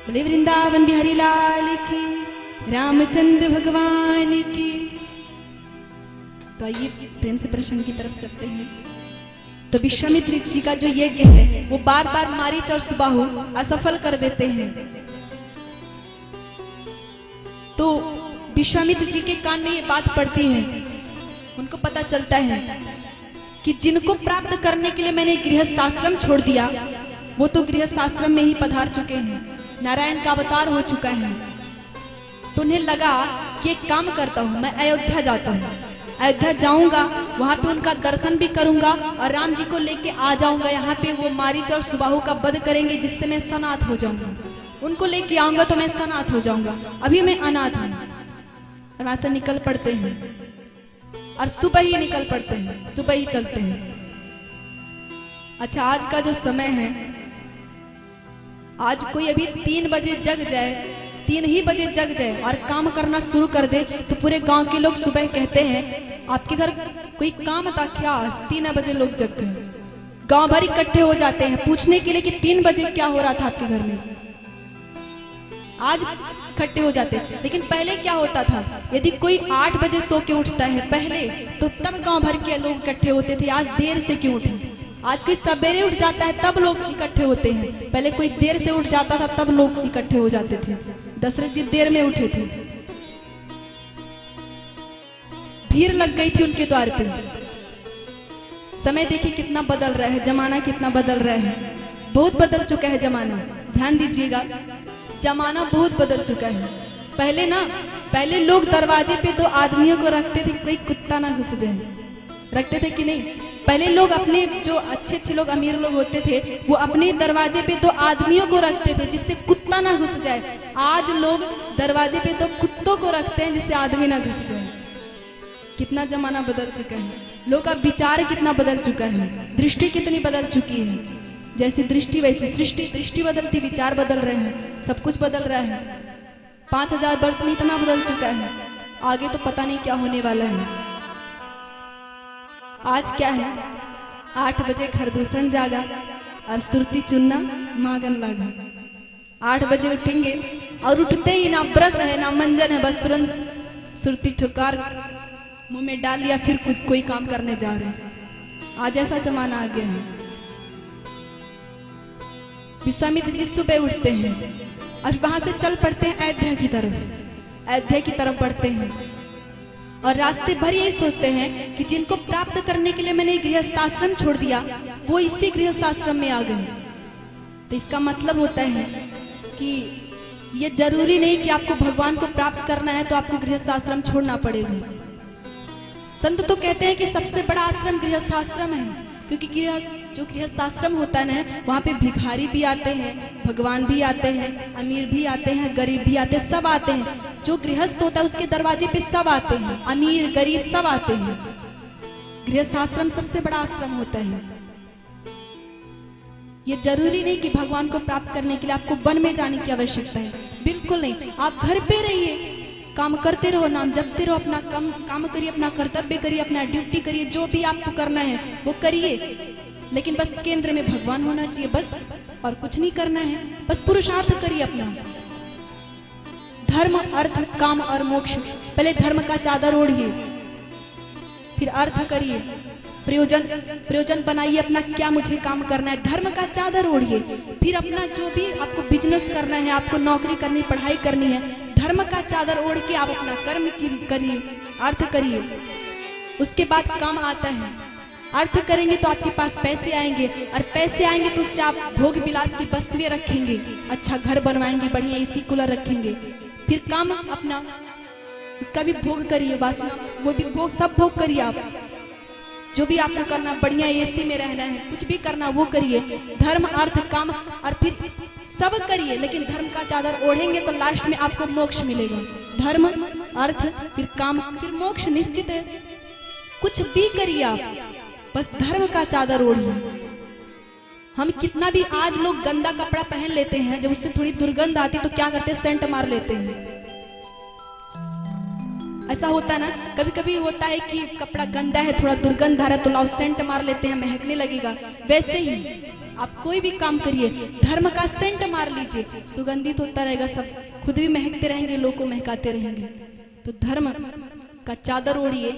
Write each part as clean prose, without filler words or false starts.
बोले वृंदावन बिहारी लाल की, रामचंद्र भगवान की। तो आइए प्रेम से प्रसंग की तरफ चलते हैं। तो विश्वामित्र जी का जो यज्ञ है वो बार बार मारीच और सुबाहु असफल कर देते हैं। तो विश्वामित्र जी के कान में ये बात पड़ती है, उनको पता चलता है कि जिनको प्राप्त करने के लिए मैंने गृहस्थ आश्रम छोड़ दिया वो तो गृहस्थ आश्रम में ही पधार चुके हैं, नारायण का अवतार हो चुका है। तो उन्हें लगा कि एक काम करता हूं, मैं अयोध्या जाता हूं, अयोध्या जाऊंगा, वहां पे उनका दर्शन भी करूंगा और राम जी को लेके आ जाऊंगा। यहाँ पे वो मारीच और सुबाहु का वध करेंगे जिससे मैं सनाथ हो जाऊंगा। उनको लेके आऊंगा तो मैं सनाथ हो जाऊंगा, अभी मैं अनाथ हूं। और वहां से निकल पड़ते हैं और सुबह ही निकल पड़ते हैं, सुबह ही चलते हैं। अच्छा, आज का जो समय है, आज कोई अभी 3 बजे जग जाए, 3 ही बजे जग जाए और काम करना शुरू कर दे तो पूरे गांव के लोग सुबह कहते हैं आपके घर कोई काम था क्या? आज 3 बजे लोग जग गए। गांव भर इकट्ठे हो जाते हैं पूछने के लिए कि 3 बजे क्या हो रहा था आपके घर में। आज इकट्ठे हो जाते हैं, लेकिन पहले क्या होता था, यदि कोई 8 बजे सो के उठता है पहले, तो तब गांव भर के लोग इकट्ठे होते थे। आज देर से क्यों उठे? आज कोई सवेरे उठ जाता है तब लोग इकट्ठे होते हैं, पहले कोई देर से उठ जाता था तब लोग इकट्ठे हो जाते थे। दशरथ जी देर में उठे थे, भीड़ लग गई थी उनके द्वार पे। समय देखिए कितना बदल रहा है, जमाना कितना बदल रहा है, बहुत बदल चुका है जमाना। ध्यान दीजिएगा, जमाना बहुत बदल चुका है। पहले लोग दरवाजे पे 2 आदमियों को रखते थे, कोई कुत्ता ना घुस जाए, रखते थे कि नहीं? पहले लोग अपने जो अच्छे लोग अमीर लोग होते थे वो अपने दरवाजे पे 2 आदमियों को रखते थे जिससे कुत्ता ना घुस जाए। आज लोग दरवाजे पे 2 कुत्तों को रखते हैं जिससे आदमी ना घुस जाए। कितना जमाना बदल चुका है, लोग का विचार कितना बदल चुका है, दृष्टि कितनी बदल चुकी है। जैसी दृष्टि वैसी सृष्टि, दृष्टि बदलती विचार बदल रहे हैं, सब कुछ बदल रहा है। 5000 वर्ष में इतना बदल चुका है, आगे तो पता नहीं क्या होने वाला है। आज क्या है, 8 बजे खरदूषण जागा और सुरती चुनना मागन लागा। 8 बजे उठेंगे और उठते ही ना ब्रश है ना मंजन है, बस तुरंत सुरती ठुकार मुंह में डाल लिया, फिर कुछ कोई काम करने जा रहे हैं। आज ऐसा जमाना आ गया है। विश्वामित्र जी सुबह उठते हैं और वहां से चल पड़ते हैं अयोध्या की तरफ। अयोध्या की तरफ बढ़ते हैं और रास्ते भर यही सोचते हैं कि जिनको प्राप्त करने के लिए मैंने गृहस्थ आश्रम छोड़ दिया वो इसी गृहस्थ आश्रम में आ गए। तो इसका मतलब होता है कि ये जरूरी नहीं कि आपको भगवान को प्राप्त करना है तो आपको गृहस्थ आश्रम छोड़ना पड़ेगा। संत तो कहते हैं कि सबसे बड़ा आश्रम गृहस्थ आश्रम है, क्योंकि जो गृहस्थ आश्रम होता है ना, वहाँ पे भिखारी भी आते हैं, भगवान भी आते हैं, अमीर भी आते हैं, गरीब भी आते हैं, सब आते हैं। जो गृहस्थ होता है उसके दरवाजे पे सब आते हैं, अमीर गरीब सब आते हैं। गृहस्थ आश्रम सबसे बड़ा आश्रम होता है। ये जरूरी नहीं कि भगवान को प्राप्त करने के लिए आपको वन में जाने की आवश्यकता है, बिल्कुल नहीं। आप घर पे रहिए, काम करते रहो, नाम जपते रहो, अपना काम करिए, अपना कर्तव्य करिए, अपना ड्यूटी करिए, जो भी आपको करना है वो करिए, लेकिन बस केंद्र में भगवान होना चाहिए, बस और कुछ नहीं करना है। बस पुरुषार्थ करिए अपना, धर्म अर्थ काम और मोक्ष। पहले धर्म का चादर ओढ़िए, फिर अर्थ करिए, प्रयोजन बनाइए अपना, क्या मुझे काम करना है, धर्म का चादर ओढ़िए। फिर अपना जो भी आपको बिजनेस करना है, आपको नौकरी करनी, पढ़ाई करनी है, धर्म का चादर ओढ़ के आप अपना कर्म करिए, अर्थ करिए। उसके बाद काम आता है। अर्थ करेंगे तो आपके पास पैसे आएंगे, और पैसे आएंगे तो उससे आप भोग विलास की वस्तुएं रखेंगे, अच्छा घर बनवाएंगे, बढ़िया एसी कूलर रखेंगे। फिर काम अपना उसका भी भोग करिए, वासना वो भी भोग, सब भोग करिए। आप जो भी आपको करना, बढ़िया एसी में रहना है, कुछ भी करना वो करिए। धर्म अर्थ काम और फिर सब करिए, लेकिन धर्म का चादर ओढ़ेंगे तो लास्ट में आपको मोक्ष मिलेगा। धर्म अर्थ फिर काम फिर मोक्ष निश्चित है। कुछ भी करिए आप, बस धर्म का चादर ओढ़िए। हम कितना भी, आज लोग गंदा कपड़ा पहन लेते हैं, जब उससे थोड़ी दुर्गंध आती तो क्या करते हैं, सेंट मार लेते हैं। ऐसा होता है ना, कभी कभी होता है कि कपड़ा गंदा है, थोड़ा दुर्गंध आ रहा है तो लाओ सेंट मार लेते हैं, महकने लगेगा। वैसे ही आप कोई भी काम करिए, धर्म का सेंट मार लीजिए, सुगंधित होता रहेगा, सब खुद भी महकते रहेंगे, लोग को महकाते रहेंगे। तो धर्म का चादर ओढ़िए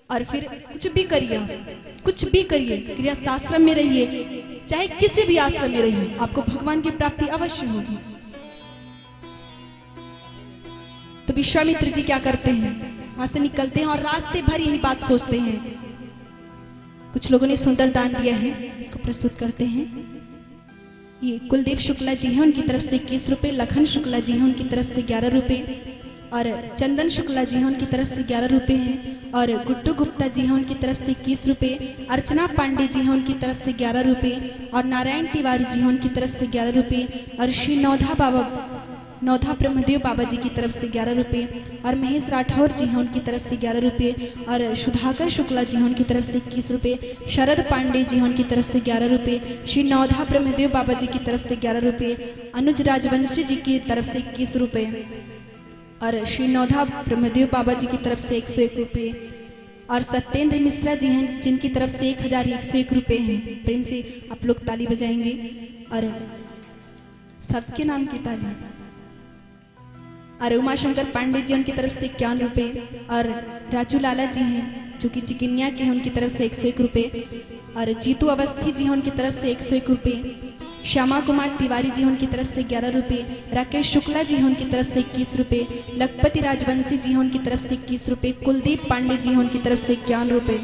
और फिर कुछ भी करिए, कुछ भी करिए, गृहस्थ आश्रम में रहिए, चाहे किसी भी आश्रम में रहिए, आपको भगवान की प्राप्ति अवश्य होगी। तो विश्वामित्र जी क्या करते हैं, वहां से निकलते हैं और रास्ते भर यही बात सोचते हैं। कुछ लोगों ने सुंदर दान दिया है, इसको प्रस्तुत करते हैं। ये कुलदीप शुक्ला जी हैं, उनकी तरफ से 21 रुपये, लखन शुक्ला जी हैं, उनकी तरफ से 11 रुपये, और चंदन शुक्ला जी हैं, उनकी तरफ से 11 रुपये हैं, और गुड्डू गुप्ता जी हैं, उनकी तरफ से 21 रुपये, अर्चना पांडे जी हैं, उनकी तरफ से 11 रुपये, और नारायण तिवारी जी हैं, उनकी तरफ से 11 रुपये, और श्री नौधा ब्रह्मदेव बाबा जी की तरफ से 11 रुपये, और महेश राठौर जी हैं, उनकी तरफ से 11 रुपये, और सुधाकर शुक्ला जी हैं, उनकी तरफ से 21 रुपये, शरद पांडे जी हैं, उनकी तरफ से 11 रुपये, श्री नौधा ब्रह्मदेव बाबा जी की तरफ से 11 रुपये, अनुज राजवंशी जी की तरफ से 21 रुपये, और श्री नौधा ब्रह्मदेव बाबा जी की तरफ से 101 रुपये, और सत्येंद्र मिश्रा जी हैं, जिनकी तरफ से 1101 रुपये हैं। प्रेम से आप लोग ताली बजाएंगे, और सबके नाम की ताली। और उमाशंकर पांडे जी उनकी तरफ से 51 रुपये, और राजू लाला जी हैं जो कि चिकिन्या के हैं, उनकी तरफ से 101 रुपये, और जीतू अवस्थी जी हैं, उनकी तरफ से 101 रुपये, श्यामा कुमार तिवारी जी हैं, उनकी तरफ से 11 रुपये, राकेश शुक्ला जी हैं, उनकी तरफ से 21 रुपये, लखपति राजवंशी जी हैं, उनकी तरफ से 21 रुपये, कुलदीप पांडे जी हैं, उनकी तरफ से 51 रुपये।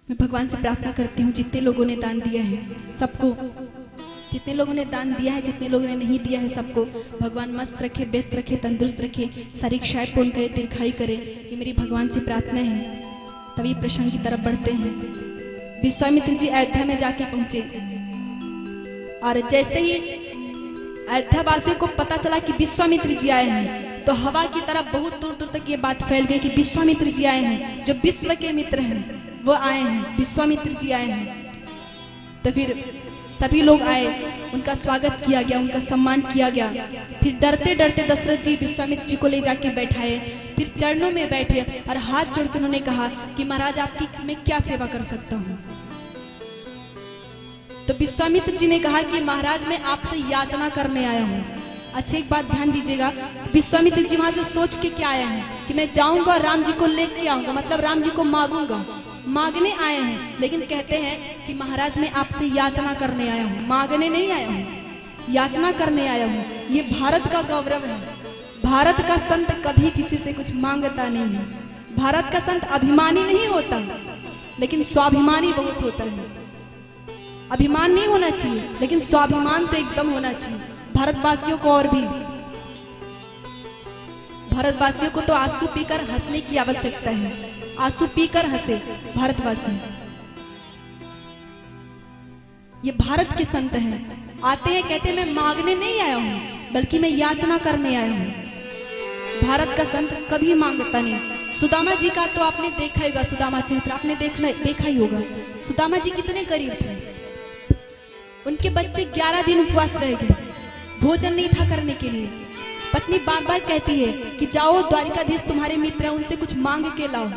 मैं भगवान से प्रार्थना करती हूँ, जितने लोगों ने दान दिया है सबको, जितने लोगों ने दान दिया है, जितने लोगों ने नहीं दिया है, सबको भगवान मस्त रखे, व्यस्त रखे, तंदुरुस्त रखे, सारी इच्छाएं पूर्ण करे, दीर्घायु करे। ये मेरी भगवान से प्रार्थना है। तभी प्रसंग की तरफ बढ़ते हैं। विश्वामित्र जी अयोध्या में जाके पहुंचे, और जैसे ही अयोध्या वासियों को पता चला कि विश्वामित्र जी आए हैं, तो हवा की तरफ बहुत दूर दूर तक ये बात फैल गई कि विश्वामित्र जी आए हैं, जो विश्व के मित्र हैं वो आए हैं, विश्वामित्र जी आए हैं। तो फिर सभी लोग आए, उनका स्वागत किया गया, उनका सम्मान किया गया। फिर डरते डरते दशरथ जी विश्वामित्र जी को ले जाके बैठाए, फिर चरणों में बैठे और हाथ जोड़कर उन्होंने कहा कि महाराज आपकी मैं क्या सेवा कर सकता हूँ। तो विश्वामित्र जी ने कहा कि महाराज मैं आपसे याचना करने आया हूँ। अच्छा एक बात ध्यान दीजिएगा, विश्वामित्र जी वहां से सोच के क्या आए हैं कि मैं जाऊंगा राम जी को लेके आऊंगा, मतलब राम जी को मांगूंगा, मांगने आए हैं। लेकिन कहते हैं कि महाराज मैं आपसे याचना करने आया हूँ, मांगने नहीं आया हूँ, याचना करने आया हूँ। ये भारत का गौरव है। भारत का संत कभी किसी से कुछ मांगता नहीं है। भारत का संत अभिमानी नहीं होता, लेकिन स्वाभिमानी बहुत होता है। अभिमान नहीं होना चाहिए, लेकिन स्वाभिमान तो एकदम होना चाहिए। भारतवासियों को, और भी भारतवासियों को तो आंसू पीकर हंसने की आवश्यकता है। आंसू पीकर हंसे भारतवासी। ये भारत के संत हैं, आते हैं कहते हैं मैं मांगने नहीं आया हूं, बल्कि मैं याचना करने आया हूं। भारत का संत कभी मांगता नहीं। सुदामा जी का तो आपने देखा ही होगा, सुदामा चरित्र आपने देखा ही होगा। सुदामा जी कितने गरीब थे, उनके बच्चे 11 दिन उपवास रह गए, भोजन नहीं था करने के लिए। पत्नी बार बार कहती है कि जाओ द्वारिकाधीश तुम्हारे मित्र हैं, उनसे कुछ मांग के लाओ।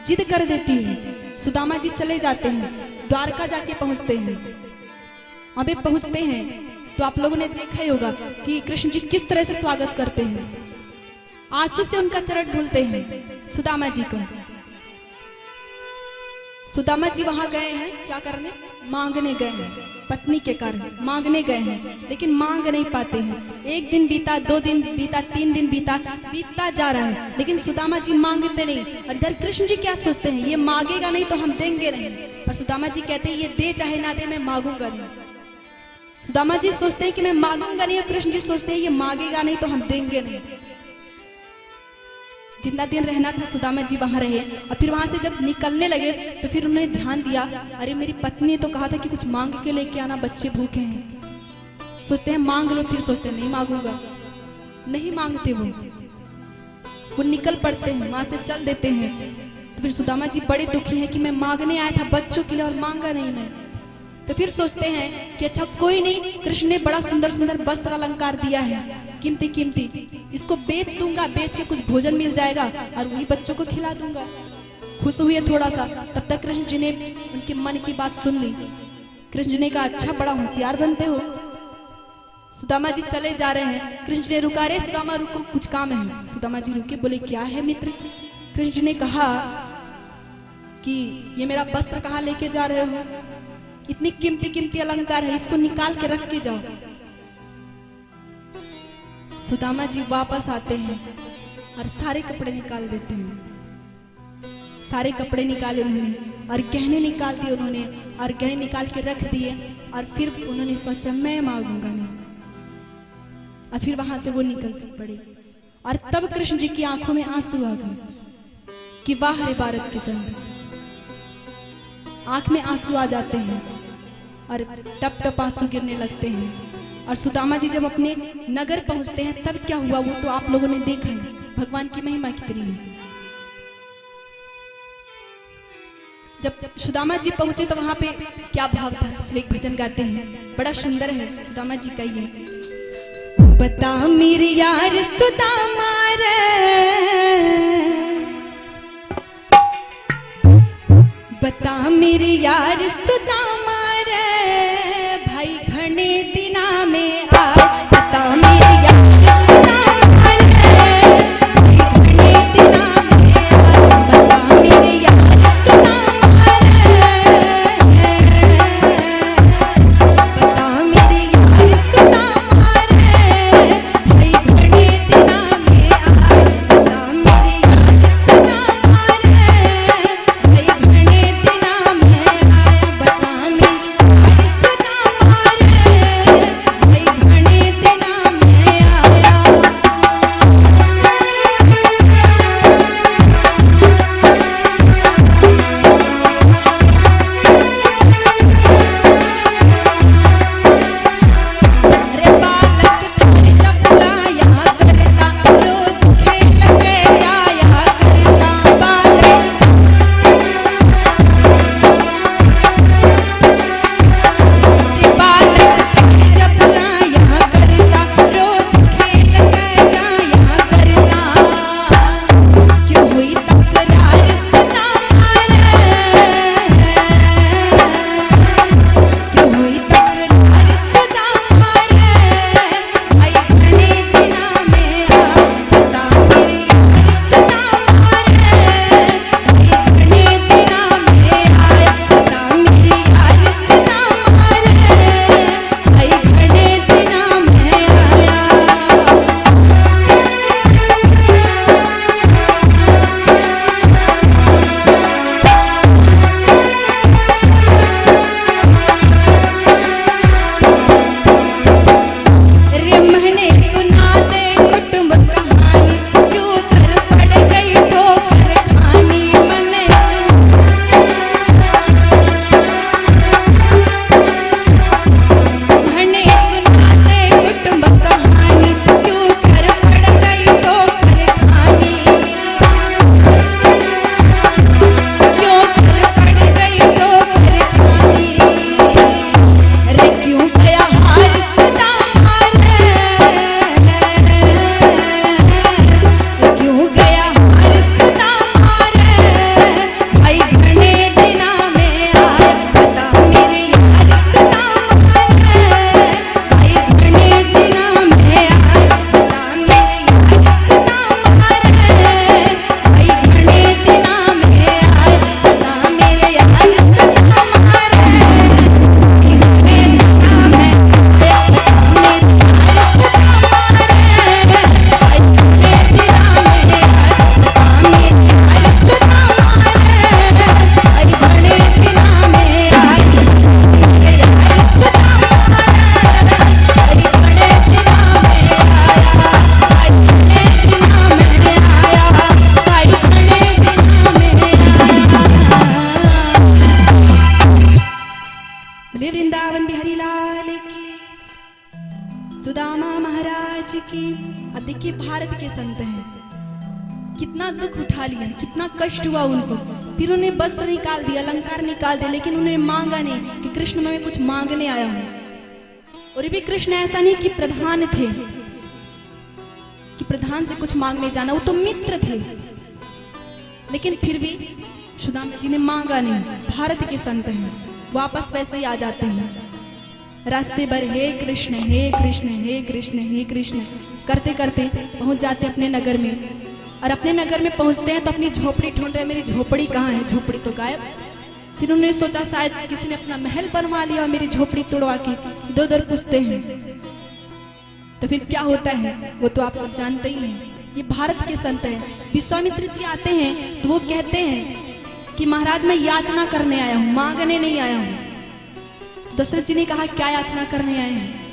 जिद कर देती है। सुदामा जी चले जाते हैं, द्वारका जाके पहुंचते हैं। वहां पे पहुंचते हैं तो आप लोगों ने देखा ही होगा कि कृष्ण जी किस तरह से स्वागत करते हैं। आंसू से उनका चरण धुलते हैं सुदामा जी का। सुदामा जी वहां गए हैं क्या करने, मांगने गए हैं, पत्नी के कारण मांगने गए हैं, लेकिन मांग नहीं पाते हैं। 1 दिन बीता, 2 दिन बीता, 3 दिन बीतता जा रहा है, लेकिन सुदामा जी मांगते नहीं। और इधर कृष्ण जी क्या सोचते हैं, ये मांगेगा नहीं तो हम देंगे नहीं। और सुदामा जी कहते हैं ये दे चाहे ना दे मैं मांगूंगा नहीं। सुदामा जी सोचते हैं कि मैं मांगूंगा नहीं, और कृष्ण जी सोचते हैं ये मांगेगा नहीं तो हम देंगे नहीं। जितना दिन रहना था सुदामा जी वहां रहे, और फिर वहां से जब निकलने लगे तो फिर उन्होंने ध्यान दिया, अरे मेरी पत्नी ने तो कहा था कि कुछ मांग के लेके आना, बच्चे भूखे हैं। सोचते हैं मांग लो, फिर सोचते हैं नहीं मांगूंगा, नहीं मांगते वो निकल पड़ते हैं, वहां से चल देते हैं। तो फिर सुदामा जी बड़े दुखी हैं कि मैं मांगने आया था बच्चों के लिए और मांगा नहीं मैं। तो फिर सोचते हैं कि अच्छा कोई नहीं, कृष्ण ने बड़ा सुंदर सुंदर वस्त्र अलंकार दिया है, कीमती कीमती, इसको बेच दूंगा, बेच के कुछ भोजन मिल जाएगा और वही बच्चों को खिला दूंगा। खुश हुए थोड़ा सा, तब तक कृष्ण जी ने उनके मन की बात सुन ली। कृष्ण जी ने कहा, अच्छा बड़ा होशियार बनते हो। सुदामा जी चले जा रहे हैं, कृष्ण जी ने रुका, रे सुदामा रुको, कुछ काम है। सुदामा जी रुके, बोले क्या है मित्र? कृष्ण जी ने कहा कि ये मेरा वस्त्र कहाँ लेके जा रहे हो? इतनी कीमती कीमती अलंकार है, इसको निकाल के रख के जाओ। सुदामा जी वापस आते हैं और सारे कपड़े निकाल देते हैं। सारे कपड़े निकाले उन्होंने और गहने निकाल दिए उन्होंने, और गहने निकाल के रख दिए। और फिर उन्होंने सोचा मैं मांगूंगा नहीं, और फिर वहां से वो निकल पड़े। और तब कृष्ण जी की आंखों में आंसू आ गए कि वाह रे भारत के संग। आंख में आंसू आ जाते हैं और टप टप आंसू गिरने लगते हैं। और सुदामा जी जब अपने नगर पहुंचते हैं तब क्या हुआ वो तो आप लोगों ने देखा है। भगवान की महिमा कितनी है। जब सुदामा जी पहुंचे तो वहां पे क्या भाव था, चलिए एक भजन गाते हैं, बड़ा सुंदर है। सुदामा जी का ये, बता मेरे यार सुदामा रे, बता मेरे यार सुदामा रे, भाई घने दिना में आ। बता मेरे यार सुदामा रे, भाई घने दिना में आ। बता मेरे यार सुदामा रे, बता मेरे यार सुदामा रे, भाई घने दिना में आ। बता मेरे यार सुदामा रे, भाई घने दिना में आया। बता मेरे यार सुदामा रे, भाई घने दिना में आया। रे बालक तेरे जब लाया करता, रोज खेल के जाया करता। बालक रे बालक तेरे जब लाया करता, रोज खेल के जाया करता। क्यों हुई तकरार सुदामा रे, क्यों हुई तकरार सुदामा रे, भाई घने दिना में आ। बता मेरे यार सुदामा रे, भाई घने दिना में आया। बता मेरे यार सुदामा रे, भाई घने दिना में आया। रे मैंने सुना दे कुटुंब कहानी, क्यों घर पड़ गई ठोकर खानी। मैंने सुना दे कुटुंब कहानी, क्यों घर पड़ गई ठोकर खानी। क्यों घर पड़ गई ठोकर खानी। रे क्यों गया हार सुदामा रे, क्यों गया हार सुदामा रे, भाई घने दिना में आया। बता मेरे यार सुदामा रे, भाई घने दिना में आया। बता मेरे यार सुदामा रे, भाई घने दिना में आया। बता मेरे यार सुदामा रे, वृंदावन बिहारी लाल की, सुदामा महाराज की। अब देखिए भारत के संत हैं, कितना दुख उठा लिया, कितना कष्ट हुआ उनको। फिर उन्हें वस्त्र निकाल दिया, अलंकार निकाल दिया, लेकिन उन्होंने मांगा नहीं कि कृष्ण मैं कुछ मांगने आया हूं। और ये भी कृष्ण ऐसा नहीं कि प्रधान थे, कि प्रधान से कुछ मांगने जाना, वो तो मित्र थे, लेकिन फिर भी सुदामा जी ने मांगा नहीं। भारत के संत हैं, वापस वैसे ही आ जाते हैं। रास्ते भर हे कृष्ण हे कृष्ण हे कृष्ण हे कृष्ण करते करते पहुंच जाते अपने नगर में। और अपने नगर में पहुंचते हैं तो अपनी झोपड़ी ढूंढ रहे हैं, मेरी झोपड़ी कहाँ है, झोपड़ी तो गायब। फिर उन्होंने सोचा शायद किसी ने अपना महल बनवा लिया और मेरी झोपड़ी तोड़वा के इधर उधर पूछते हैं। तो फिर क्या होता है वो तो आप सब जानते ही हैं। ये भारत के संत हैं। विश्वामित्र जी आते हैं तो वो कहते हैं कि महाराज मैं याचना करने आया हूँ, मांगने नहीं आया हूँ। दशरथ जी ने कहा क्या याचना करने आए हैं?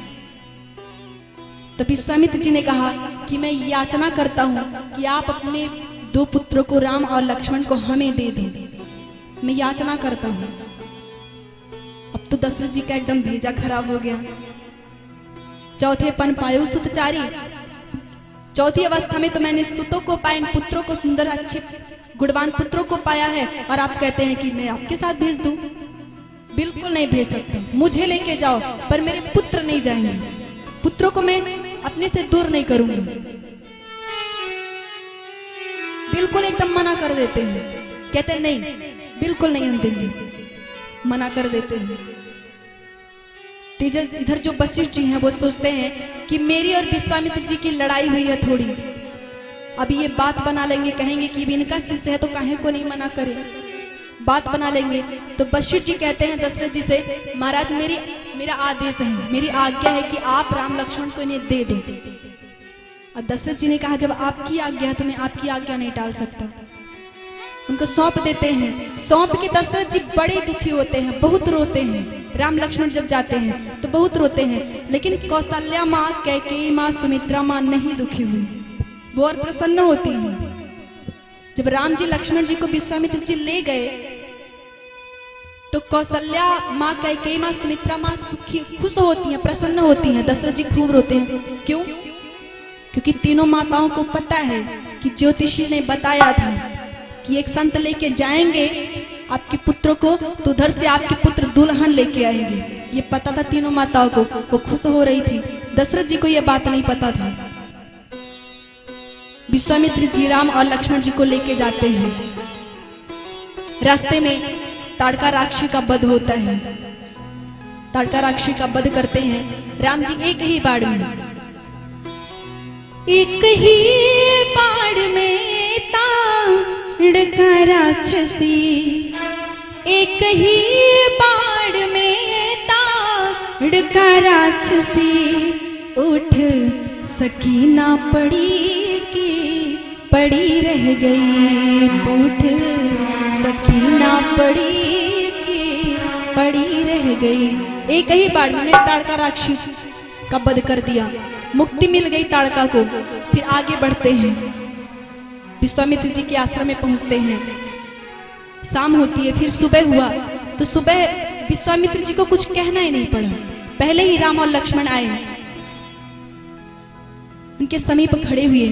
तो विश्वामित्र जी ने कहा कि मैं याचना करता हूँ कि आप अपने 2 पुत्रों को राम और लक्ष्मण को हमें दे दो, मैं याचना करता हूँ। अब तो दशरथ जी का एकदम भेजा खराब हो गया। चौथे पन पायो सुतचारी, चौथी अवस्था में तो मैंने सुतों को पाए, इन पुत्रों को, सुंदर अच्छे गुणवान पुत्रों को पाया है, और आप कहते हैं कि मैं आपके साथ भेज दूं? बिल्कुल नहीं भेज सकता। मुझे लेके जाओ पर मेरे पुत्र नहीं जाएंगे, पुत्रों को मैं अपने से दूर नहीं करूंगी। बिल्कुल एकदम मना कर देते हैं, कहते हैं नहीं बिल्कुल नहीं हम देंगे, मना कर देते हैं। इधर जो वशिष्ठ जी हैं वो सोचते हैं कि मेरी और विश्वामित्र जी की लड़ाई हुई है थोड़ी, अभी ये बात बना लेंगे, कहेंगे कि इनका शिष्य है तो काहे को नहीं मना करे, बात बना लेंगे। तो वशिष्ठ जी कहते हैं दशरथ जी से, महाराज मेरा आदेश है, मेरी आज्ञा है कि आप राम लक्ष्मण को इन्हें दे दो। और दशरथ जी ने कहा जब आपकी आज्ञा है तो मैं आपकी आज्ञा नहीं टाल सकता। उनको सौंप देते हैं। सौंप के दशरथ जी बड़े दुखी होते हैं, बहुत रोते हैं। राम लक्ष्मण जब जाते हैं तो बहुत रोते हैं, लेकिन कौशल्या माँ, कैकेयी माँ, सुमित्रा माँ नहीं दुखी हुई, वो और प्रसन्न होती हैं। जब राम जी लक्ष्मण जी को विश्वामित्र जी ले गए तो कौशल्या माँ, कैकेयी माँ, सुमित्रा माँ सुखी खुश होती हैं, प्रसन्न होती हैं। दशरथ जी खूब रोते हैं। क्यों? क्योंकि तीनों माताओं को पता है कि ज्योतिषी ने बताया था कि एक संत लेके जाएंगे आपके पुत्रों को तो उधर से आपके पुत्र दुल्हन लेके आएंगे। ये पता था तीनों माताओं को, वो खुश हो रही थी। दशरथ जी को ये बात नहीं पता था। विश्वामित्र जी राम और लक्ष्मण जी को लेके जाते हैं। रास्ते में ताड़का राक्षसी का वध होता है। ताड़का राक्षसी का वध करते हैं राम जी एक ही बाण में। एक ही बाण में ताड़का राक्षसी, एक ही बाण में ताड़का राक्षसी, उठ सकी ना पड़ी की पड़ी रह गई, उठ सकी ना पड़ी की पड़ी रह गई। एक ही बाण में ताड़का राक्षसी का वध कर दिया, मुक्ति मिल गई ताड़का को। फिर आगे बढ़ते हैं, विश्वामित्र जी के आश्रम में पहुंचते हैं। शाम होती है, फिर सुबह हुआ तो सुबह विश्वामित्र जी को कुछ कहना ही नहीं पड़ा। पहले ही राम और लक्ष्मण आए, उनके समीप खड़े हुए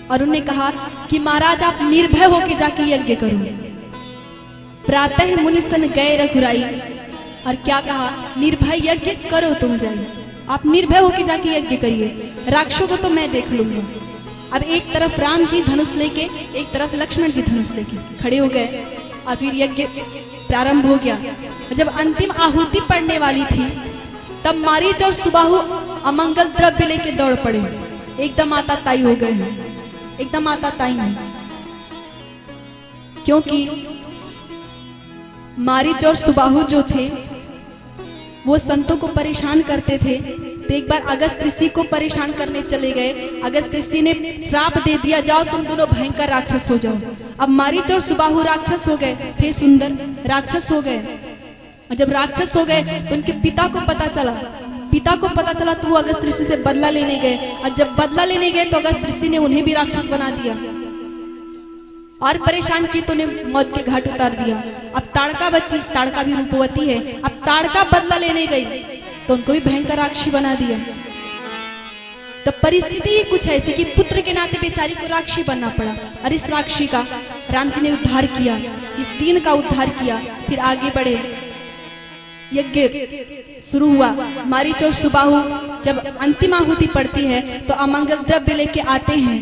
और उन्होंने कहा कि महाराज आप निर्भय होकर जाके यज्ञ करो। प्रातः मुनिसन गए रघुराई, और क्या कहा? निर्भय यज्ञ करो तुम जाए, आप निर्भय होकर जाके यज्ञ करिए, राक्षसों को तो मैं देख लूंगा। अब एक तरफ राम जी धनुष लेके, एक तरफ लक्ष्मण जी धनुष लेके खड़े हो गए और फिर यज्ञ प्रारंभ हो गया। जब अंतिम आहुति पड़ने वाली थी तब मारीच और सुबाहु अमंगल द्रव्य लेके दौड़ पड़े। एकदम आता ताई हो गए हैं, एकदम आता ताई हैं, क्योंकि मारीच और सुबाहु जो थे वो संतों को परेशान करते थे। तो एक बार अगस्त ऋषि को परेशान करने चले गए। अगस्त ऋषि ने श्राप दे दिया, जाओ तुम दोनों भयंकर राक्षस हो जाओ। अब मारीच और सुबाहु राक्षस हो गए थे, सुंदर राक्षस हो गए। और जब राक्षस हो गए तो उनके पिता को पता चला तो वो अगस्त ऋषि से बदला लेने गए। और जब बदला लेने गए तो अगस्त ऋषि ने उन्हें भी राक्षस बना दिया और परेशान की, तो उन्हें मौत के घाट उतार दिया। अब ताड़का बची, ताड़का भी रूपवती है। अब ताड़का बदला लेने गई तो उनको भी भयंकर राक्षसी बना दिया। तो परिस्थिति ही कुछ ऐसी कि पुत्र के नाते बेचारी को राक्षसी बनना पड़ा। और इस राक्षसी का राम जी ने उद्धार किया, इस दीन का उद्धार किया। फिर आगे बढ़े यज्ञ शुरू हुआ। मारीच और सुबाहु जब अंतिम आहुति पड़ती है तो अमंगल द्रव्य लेके आते हैं।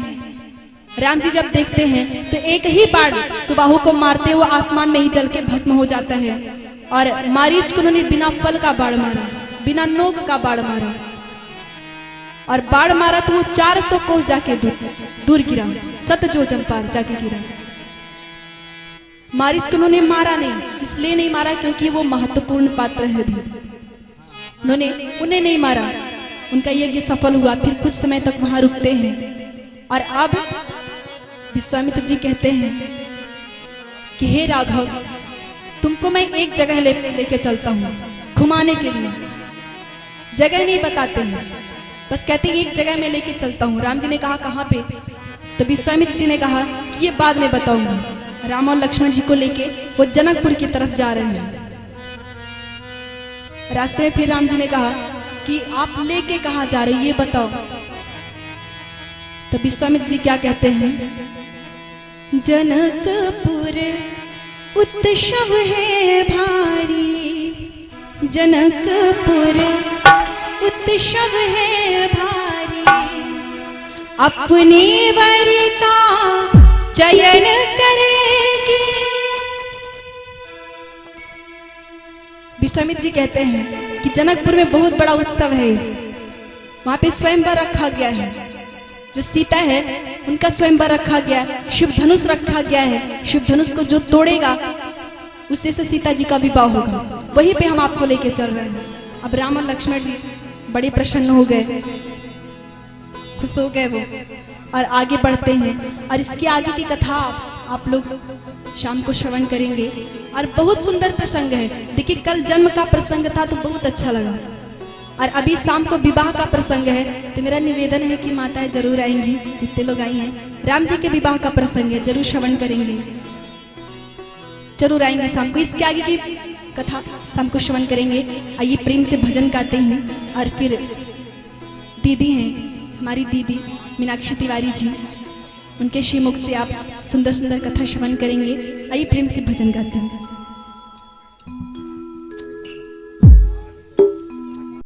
राम जी जब देखते हैं तो एक ही बाण सुबाहु को मारते हुए आसमान में ही जल के भस्म हो जाता है, और मारीच को उन्होंने बिना फल का बाण मारा, बिना नोक का बाण मारा, और बाण मारा तो वो 400 कोस जाके दूर गिरा, 7 योजन पार जाके गिरा। मारीच को उन्होंने मारा नहीं, इसलिए नहीं मारा क्योंकि वो महत्वपूर्ण पात्र है भी। उन्हें नहीं मारा, उनका यज्ञ सफल हुआ। फिर कुछ समय तक वहां रुकते हैं, और अब विश्वामित्र जी कहते हैं कि हे राघव, तुमको मैं एक जगह लेके चलता हूँ घुमाने के लिए। जगह नहीं बताते हैं, बस कहते हैं एक जगह में लेके चलता हूँ। राम जी ने कहा कहाँ पे? तो विश्वामित्र जी ने कहा कि ये बाद में बताऊंगा। राम और लक्ष्मण जी को लेके वो जनकपुर की तरफ जा रहे हैं। रास्ते में फिर राम जी ने कहा कि आप लेके कहाँ जा रहे हो, ये बताओ। तो विश्वामित्र जी क्या कहते हैं? जनकपुर उत्सव है भारी, जनकपुर उत्सव है भारी, अपने वर का चयन करेगी। विश्वामित्र जी कहते हैं कि जनकपुर में बहुत बड़ा उत्सव है, वहां पे स्वयंवर रखा गया है। जो सीता है उनका स्वयंवर रखा गया है, शिव धनुष रखा गया है। शिव धनुष को जो तोड़ेगा उससे से सीता जी का विवाह होगा। वहीं पे हम आपको लेके चल रहे हैं। अब राम और लक्ष्मण जी बड़े प्रसन्न हो गए, खुश हो गए वो, और आगे बढ़ते हैं। और इसके आगे की कथा आप लोग शाम को श्रवण करेंगे, और बहुत सुंदर प्रसंग है। देखिए, कल जन्म का प्रसंग था तो बहुत अच्छा लगा, और अभी शाम को विवाह का प्रसंग है। तो मेरा निवेदन है कि माताएं जरूर आएंगी, जितने लोग आई हैं। राम जी के विवाह का प्रसंग है, जरूर श्रवण करेंगे, जरूर आएंगे शाम को। इसके आगे की कथा शाम को श्रवण करेंगे। आइए प्रेम से भजन गाते हैं, और फिर दीदी हैं हमारी दीदी मीनाक्षी तिवारी जी, उनके श्रीमुख से आप सुंदर सुंदर कथा श्रवण करेंगे। आइए प्रेम से भजन गाते हैं।